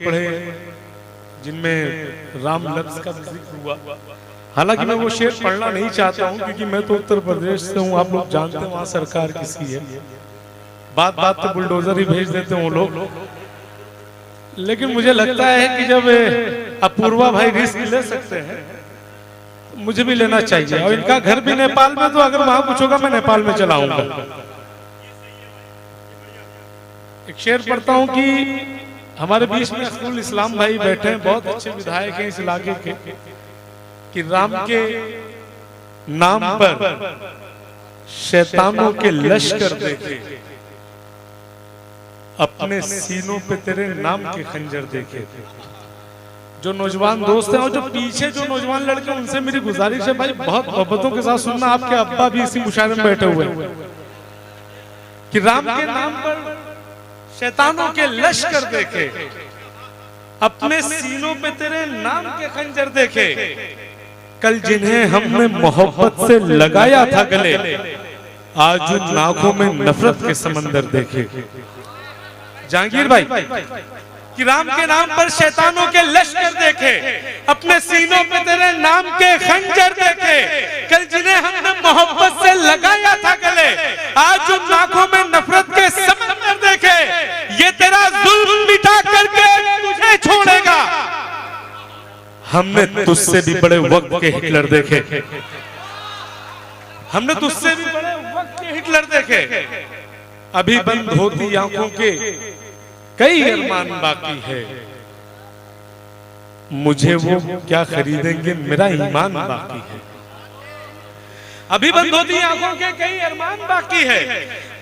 पढ़े जिनमें राम लफ्ज का जिक्र हुआ। हालांकि मैं वो शेर पढ़ना नहीं चाहता हूँ क्योंकि मैं तो उत्तर प्रदेश से हूँ, आप लोग जानते हैं वहाँ सरकार किसी है, बात बात तो बुलडोजर ही भेज देते हैं वो लोग। लेकिन मुझे लगता है कि जब अपूर्वा भाई रिस्क ले सकते हैं तो मुझे भी लेना चाहिए। और इनका घर भी नेपाल में, तो अगर वहां कुछ होगा मैं नेपाल में चला आऊंगा। एक शेर पढ़ता हूँ कि हमारे बीच में अख्तरुल इस्लाम भाई बैठे हैं, बहुत अच्छे विधायक हैं इस इलाके के, कि राम के नाम पर शैतानों के लश्कर देखे, अपने सीनों पे तेरे नाम के खंजर देखे। जो नौजवान दोस्त हैं और जो पीछे जो नौजवान लड़के, उनसे मेरी गुजारिश है भाई बहुत मोहब्बतों के साथ सुनना। आपके अब्बा भी इसी मुशायरे में बैठे हुए हैं कि राम के नाम पर शैतानों के लश्कर देखे, अपने सीनों पे तेरे नाम के खंजर देखे। कल जिन्हें हमने मोहब्बत से लगाया था गले, आज उन आंखों में नफरत के समंदर देखे। जहांगीर भाई कि राम के नाम पर शैतानों के लश्कर देखे, अपने सीनों पे तेरे नाम के खंजर देखे। कल जिन्हें हमने मोहब्बत से लगाया था गले, आज उन आंखों में नफरत के समंदर देखे। ये तेरा जुल्म मिटा करके तुझे छोड़ेगा। हमने तुझसे भी बड़े वक्त के हिटलर देखे, हमने तुझसे भी बड़े वक्त के हिटलर देखे। अभी बंद होती आंखों के कई अरमान बाकी है, मुझे वो क्या खरीदेंगे मेरा ईमान बाकी है। अभी बंद होती आंखों के कई अरमान बाकी है,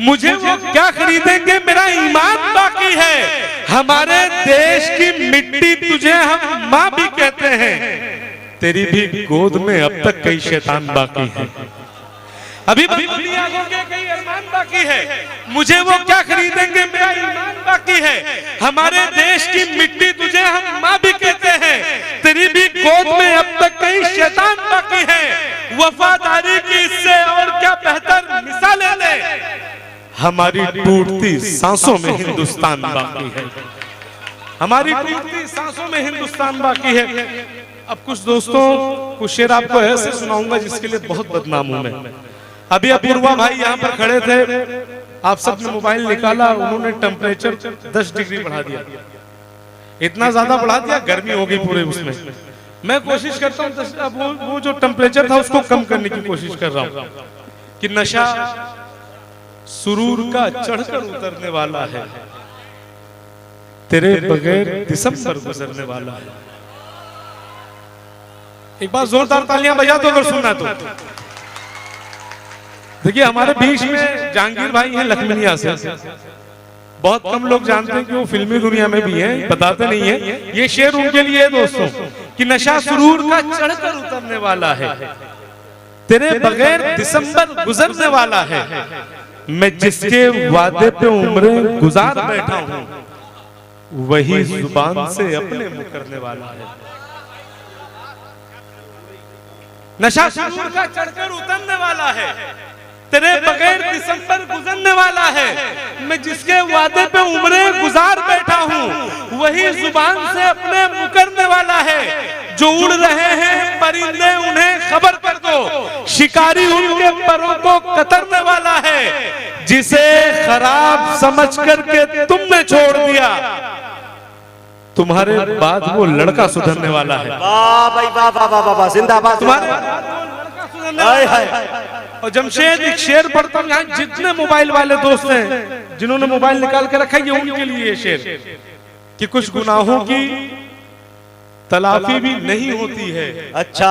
मुझे वो क्या खरीदेंगे मेरा ईमान बाकी है। हमारे देश की मिट्टी तुझे हम माँ भी कहते हैं, तेरी भी गोद में अब तक कई शैतान बाकी है। अभी बंदी आंखों के कई अरमान बाकी है, मुझे वो क्या खरीदेंगे मेरा ईमान बाकी है। हमारे देश की मिट्टी तुझे हम माँ भी कहते हैं, तेरी भी गोद में अब तक कई शैतान बाकी है। वफादारी की इससे और क्या बेहतर मिसालें ले, हमारी टूटती सांसों में हिंदुस्तान बाकी है, हमारी टूटती सांसों में हिंदुस्तान बाकी है। अब कुछ दोस्तों कुछ शेर आपको ऐसे सुनाऊंगा जिसके लिए बहुत बदनाम हूं मैं। अभी अपूर्वा भाई यहाँ पर खड़े थे, आप सबने मोबाइल निकाला, उन्होंने टेम्परेचर 10 डिग्री बढ़ा दिया, इतना ज्यादा बढ़ा दिया गर्मी हो गई पूरे उसमें। मैं कोशिश करता हूँ वो जो टेम्परेचर था उसको कम करने की कोशिश कर रहा हूँ कि नशा सुरूर का चढ़कर उतरने वाला है, तेरे बगैर दिसंबर गुजरने वाला है। एक बार जोरदार तालियां बजा दो अगर सुनना तो। देखिए हमारे बीच में जहांगीर भाई हैं लखमीनिया से, बहुत कम लोग जानते हैं कि वो फिल्मी दुनिया में भी हैं, बताते नहीं है। ये शेर उनके लिए है दोस्तों कि नशा सुरूर का चढ़कर उतरने वाला है, तेरे बगैर दिसंबर गुजरने वाला है। मैं जिसके वादे पे उम्रें गुजार बैठा हूं, वही जुबान से अपने मुकरने वाला है। नशा सुरूर का चढ़कर उतरने वाला है, तेरे बगैर दिसंबर गुजरने वाला है। मैं जिसके वादे पे उम्रें गुजार बैठा हूँ, वही जुबान से अपने मुकरने वाला है। जो उड़ रहे हैं परिंदे उन्हें खबर कर दो, शिकारी उनके परों को कतरने वाला है। जिसे खराब समझ करके तुमने छोड़ दिया, तुम्हारे बाद वो लड़का सुधरने वाला है। वाह भाई वाह वाह वाह वाह, जिंदाबाद तुम्हारे बाद वो लड़का सुधरने वाला है। और जमशेद एक शेर पढ़ता हूँ, यहाँ जितने मोबाइल वाले दोस्त हैं जिन्होंने मोबाइल निकाल के रखा है, ये उनके लिए ये शेर कि कुछ गुनाहों की तलाफी भी नहीं होती है। अच्छा,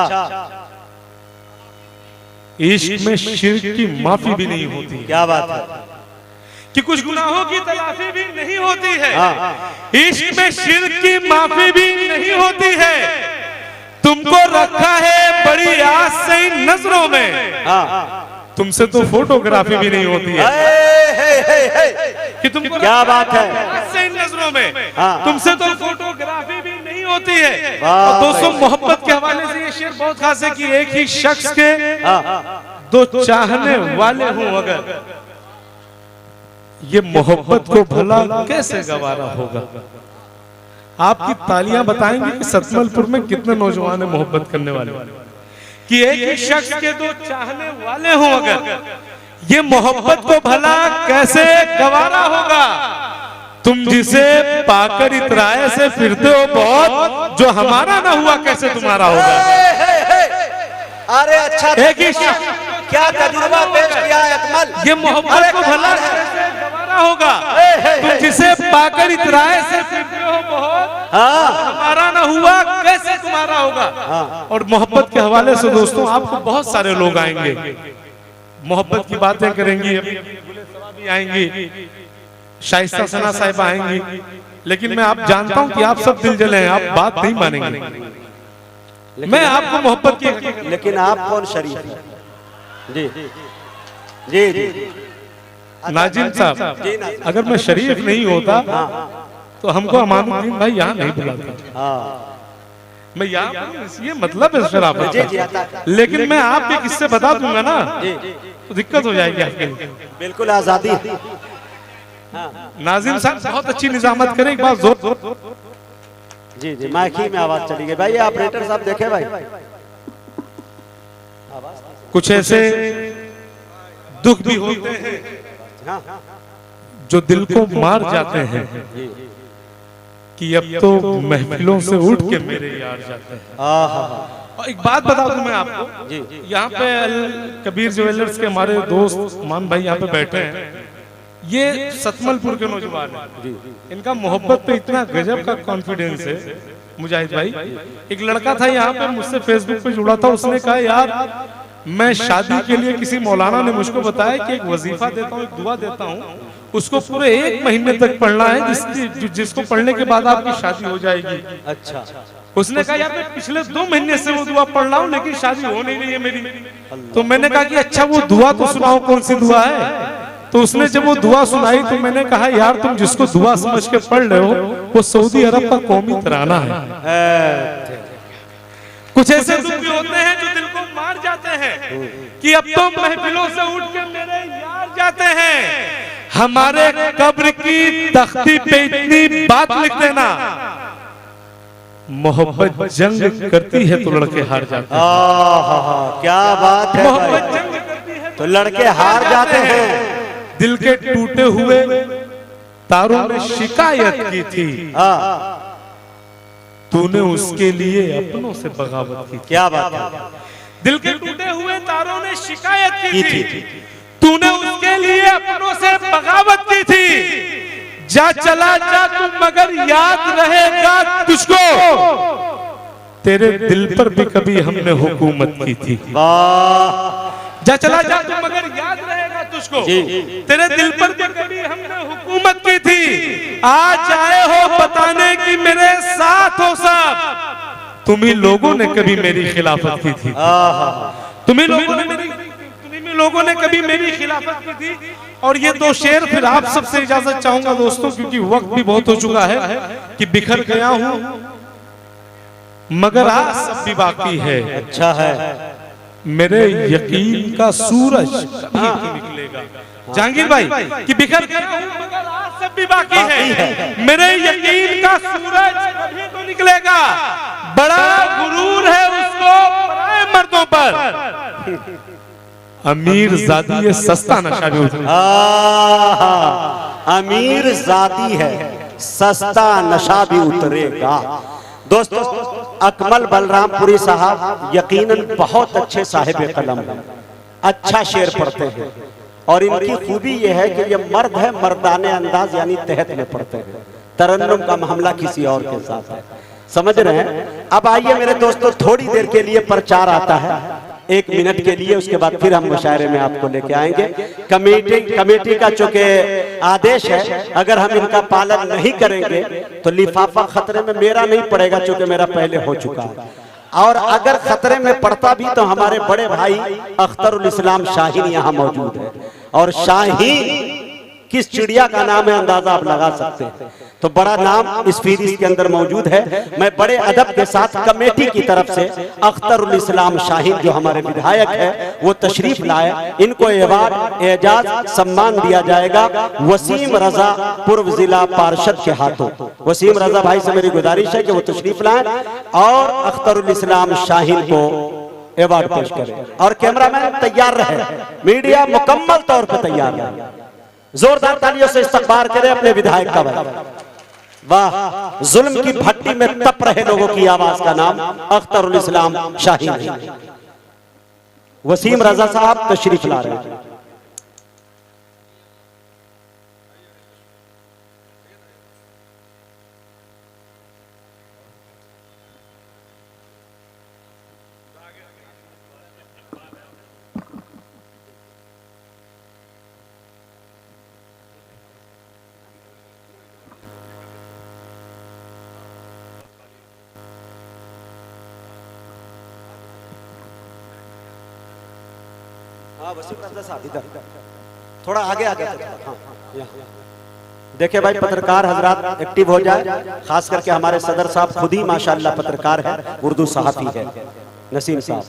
इश्क में शिर्क की माफी भी नहीं होती। क्या बात है कि कुछ गुनाहों की तलाफी भी नहीं होती है, इश्क में शिर्क की माफी भी नहीं होती है। तुमको रखा है बड़ी आस से इन नजरों में, तुमसे तो फोटोग्राफी भी नहीं होती है। कि तुमको क्या बात है, आस से इन नजरों में, तुमसे तो फोटोग्राफी भी नहीं होती है। और दोस्तों मोहब्बत के हवाले से ये शेर बहुत खास है कि एक ही शख्स के दो चाहने वाले हों अगर, ये मोहब्बत को भला कैसे गवारा होगा। आपकी तालियां बताएंगे कि सतमलपुर में कितने नौजवान है मोहब्बत करने वाले, कि एक ही शख्स के दो चाहने वाले हों अगर, ये मोहब्बत को भला कैसे गवारा होगा। तुम जिसे पाकर इतराए से फिरते हो बहुत, जो हमारा ना हुआ कैसे तुम्हारा होगा। अरे अच्छा, एक ही शख्स क्या तजुर्बा पेश किया है अकमल। ये मोहब्बत को भला कैसे गवारा होगा। तुम जिसे पाकर इतराए से फिरते हो बहुत, हमारा ना हुआ कैसे तुम्हारा होगा। और मोहब्बत के हवाले से दोस्तों आपको बहुत सारे लोग आएंगे, मोहब्बत की बातें करेंगी, भी आएंगी, शाइस्ता सना साहिबा आएंगी, लेकिन मैं आप जानता हूं कि आप सब दिल जले हैं, आप बात नहीं मानेंगे। मैं आपको मोहब्बत की, लेकिन आप कौन शरीफ है? जी जी जी नाजिम साहब, अगर मैं शरीफ नहीं होता तो हमको अमानुद्दीन भाई यहाँ नहीं बुलाता। मैं यहाँ ये मतलब है शराफत का, लेकिन मैं आपके किस्से बता दूंगा ना तो दिक्कत हो जाएगी आपके लिए। बिल्कुल आजादी। नाजिम साहब बहुत अच्छी निजामत करें, एक बार जोर। जी जी माइकी में आवाज चली गई भाई। ऑपरेटर साहब देखे भाई, कुछ ऐसे दुख भी होते हैं जो दिल को मार जाते हैं कि अब तो महफिलों से उठ के मेरे यार जाते हैं। और एक बात बता दूं मैं आपको, यहाँ पे कबीर ज्वेलर्स के हमारे दोस्त मान भाई यहाँ पे बैठे हैं, ये सतमलपुर के नौजवान हैं। इनका मोहब्बत पे इतना गजब का कॉन्फिडेंस है मुजाहिद भाई। एक लड़का था यहाँ पे मुझसे फेसबुक पे जुड़ा था, उसने कहा यार मैं शादी के लिए किसी मौलाना ने मुझको बताया कि एक वजीफा देता हूँ, एक दुआ देता हूँ, उसको पूरे 1 महीने तक पढ़ना है, जिसको पढ़ने के बाद आपकी शादी हो जाएगी। अच्छा। उसने कहा यार मैं पिछले 2 महीने से वो दुआ पढ़ रहा हूँ लेकिन शादी हो नहीं रही है मेरी। तो मैंने कहा कि अच्छा वो दुआ तो सुनाओ, कौन सी दुआ है। तो उसने जब वो दुआ सुनाई तो मैंने कहा यार तुम जिसको दुआ समझ के पढ़ रहे हो वो सऊदी अरब का कौमी तराना है। कुछ ऐसे दुख भी होते हैं जो दिल को मार जाते हैं कि अब तो महफिलों से उठ के मेरे यार जाते हैं। हमारे कब्र की तख्ती पे इतनी बात लिख देना, मोहब्बत जंग करती है तो लड़के हार जाते हैं। क्या बात है, मोहब्बत जंग करती है तो लड़के हार जाते हैं। दिल के टूटे हुए तारों ने शिकायत की थी, तूने उसके लिए अपनों से बगावत की। क्या बात है। दिल के टूटे हुए तारों ने शिकायत की थी, तूने उसके लिए अपनों से बगावत की थी। जा चला जा तू मगर याद रहेगा तुझको, तेरे दिल पर भी कभी हमने हुकूमत की थी। जा चला जा तू मगर याद रहेगा तुझको, तेरे दिल पर भी कभी हमने हुकूमत की थी। आज आए हो बताने की मेरे साथ हो सब, तुम्ही लोगों ने कभी मेरी खिलाफत की थी। तुम्ही लोगों ने कभी मेरी खिलाफत की थी। और ये 2 शेर फिर आप सबसे इजाजत चाहूंगा दोस्तों, क्योंकि वक्त भी बहुत हो चुका है कि बिखर गया हूं मगर आज सब भी बाकी है। अच्छा है। मेरे यकीन का सूरज कभी तो निकलेगा। जहांगीर भाई कि बिखर गया हूं मगर आज सब भी बाकी है। मेरे यकीन का सूरज कभी तो निकलेगा। बड़ा गुरूर है उसको पराए मर्दों पर, अमीर जादी है सस्ता नशा भी उतरेगा। अमीर जादी है सस्ता नशा भी उतरेगा। दोस्तों अकमल बलरामपुरी साहब यकीनन बहुत अच्छे साहिब कलम हैं, अच्छा शेर पढ़ते हैं और इनकी खूबी यह है कि ये मर्द है, मर्दाने अंदाज यानी तहत में पढ़ते हैं। तरन्नुम का मामला किसी और के साथ है, समझ रहे हैं। अब आइए मेरे दोस्तों, थोड़ी देर के लिए प्रचार आता है, 1 मिनट के लिए, उसके बाद फिर हम मुशायरे में आपको लेके आएंगे। कमेटी का चूंकि आदेश है, अगर हम इनका पालन नहीं करेंगे तो लिफाफा खतरे में मेरा नहीं पड़ेगा, चूंकि मेरा पहले हो चुका है। और अगर खतरे में पड़ता भी तो हमारे बड़े भाई अख्तरुल इस्लाम शाहीन यहाँ मौजूद है और शाहीन किस चिड़िया का नाम है अंदाजा आप लगा सकते हैं। तो बड़ा नाम इस फहरिस्त के अंदर मौजूद है। मैं बड़े अदब के साथ कमेटी की तरफ से अख्तरुल इस्लाम शाहीन जो हमारे विधायक है वो तशरीफ लाए, इनको अवार्ड एजाज सम्मान दिया जाएगा वसीम रजा पूर्व जिला पार्षद के हाथों। वसीम रजा भाई से मेरी गुजारिश है कि वो तशरीफ लाए और अख्तरुल इस्लाम शाहीन को अवार्ड पेश करें। और कैमरामैन तैयार रहे, मीडिया मुकम्मल तौर पर तैयार रहे, जोरदार तालियों से इस्तकबाल करें अपने विधायक का। वाह, जुल्म की भट्टी में तप रहे लोगों की आवाज का नाम अख्तरुल इस्लाम शाहीन है। वसीम रजा साहब तशरीफ ला रहे हैं। हाँ, वसीम रजा साहब इधर थोड़ा आगे आगे। हाँ, देखिए भाई, पत्रकार हजरात एक्टिव हो जाए, खास करके हमारे सदर साहब खुद ही माशाअल्लाह पत्रकार है, उर्दू सहाफी है, नसीम साहब।